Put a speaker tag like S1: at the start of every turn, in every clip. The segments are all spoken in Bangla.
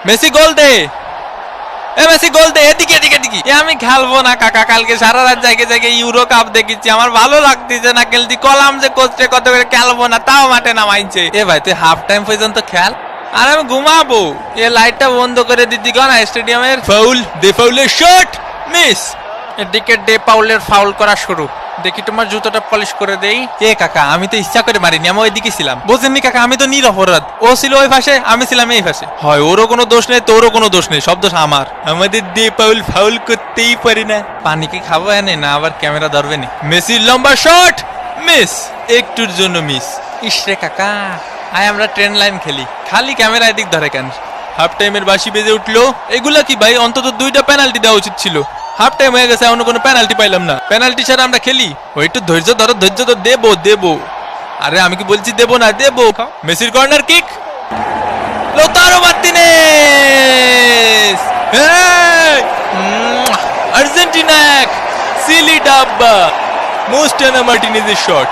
S1: মেসি গোল দে, মেসি গোল দে, এদিকে এদিকে এদিকে। আমি খেলবো না কাকা, কালকে সারা রাত জায়গায় জায়গায় ইউরো কাপ দেখেছি, আমার ভালো লাগতেছে না খেলতে। কলাম যে কোচে কত করে খেলবো না, তাও মাঠে নামাইছে। এ ভাই তুই হাফ টাইম পর্যন্ত খেল, আর আমি ঘুমাবো। এ লাইটটা বন্ধ করে দিতি না স্টেডিয়ামের। ফাউল, দে ফাউলের শট, মিস। এদিকে ডে পাউলের ফাউল করা শুরু। দেখি তোমার জুতোটা পলিশ করে দেই। এ কাকা আমি তো ইচ্ছা করে মারিনি, আমি ওইদিকে ছিলাম। বোঝেননি কাকা, আমি তো নিরপরাধ। ও ছিল ওই পাশে, আমি ছিলাম এই পাশে। হয় ওরও কোনো দোষ নেই, তোরও কোনো দোষ নেই, সব দোষ আমার। আমাদের ডে পাউল ফাউল করতেই পারি না। পানি কি খাবো এনে না আবার ক্যামেরা ধরবে নি? মেসির লম্বা শট, মিস, একটুর জন্য মিস। ইসরে কাকা, আয় আমরা ট্রেন লাইন খেলি, খালি ক্যামেরা এদিক ধরে কেন? হাফ টাইমের বাঁশি বেজে উঠলো। এগুলা কি ভাই, অন্তত 2টা পেনাল্টি দেওয়া উচিত ছিল। হাফ টাইম হয়ে গেছে, এখনো কোনো পেনাল্টি পাইলাম না। পেনাল্টি ছাড়া আমরা খেলি? ওই একটু ধৈর্য ধরো, ধৈর্য তো দেবো দেবো। আরে আমি কি বলছি দেবো না, দেবো। মেসির corner kick, Lautaro Martinez, Argentina এক, সিলি ডাব্বা, মোস্টানা মার্টিনেজের শট।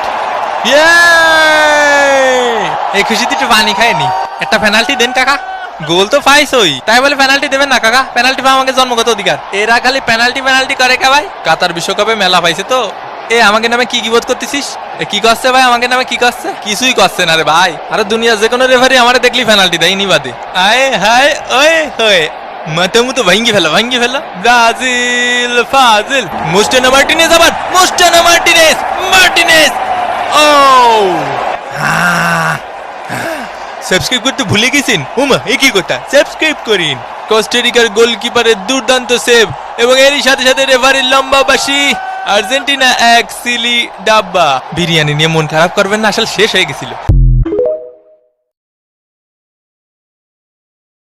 S1: এই খুশিতে একটু পানি খায়নি। একটা পেনাল্টি দেন কাকা। গোল তো পাইছই, তাই বলে পেনাল্টি দেবেন না কাকা? পেনাল্টি পাওয়া আমাকে জন্মগত অধিকার। এরা খালি পেনাল্টি পেনাল্টি করে কে ভাই? কাতার বিশ্বকাপে মেলা পাইছে তো। এ আমাকে নামে কি বোধ করতেছিস? কি করছে ভাই আমাকে নামে? কি করছে? কিছুই করছে না রে ভাই। আরে দুনিয়া যে কোনো রেফারি আমারে দেখলি পেনাল্টি দেয়, নি বাদে। আয় হায় ওয়ে হয়ে মাথা মুতো ভাঙ্গি ফেলা, ভাঙ্গি ফেলা। ব্রাজিল ফাজিল, মোস্টানা মার্টিনেজ, আবার মোস্টানা মার্টিনেজ, মার্টিনেজ। ও সাবস্ক্রাইব করতে ভুলে গেছেন? উমা এ কি কথা, সাবস্ক্রাইব করিন। কোস্টারিকার গোলকিপারের দুর্দান্ত সেভ এবং এরই সাথে সাথে রেফারির লম্বা বাঁশি। আর্জেন্টিনা এক, সিলি ডাব্বা। বিরিয়ানি নিয়ে মন খারাপ করবেন না, আসলে শেষ হয়ে গেছিল।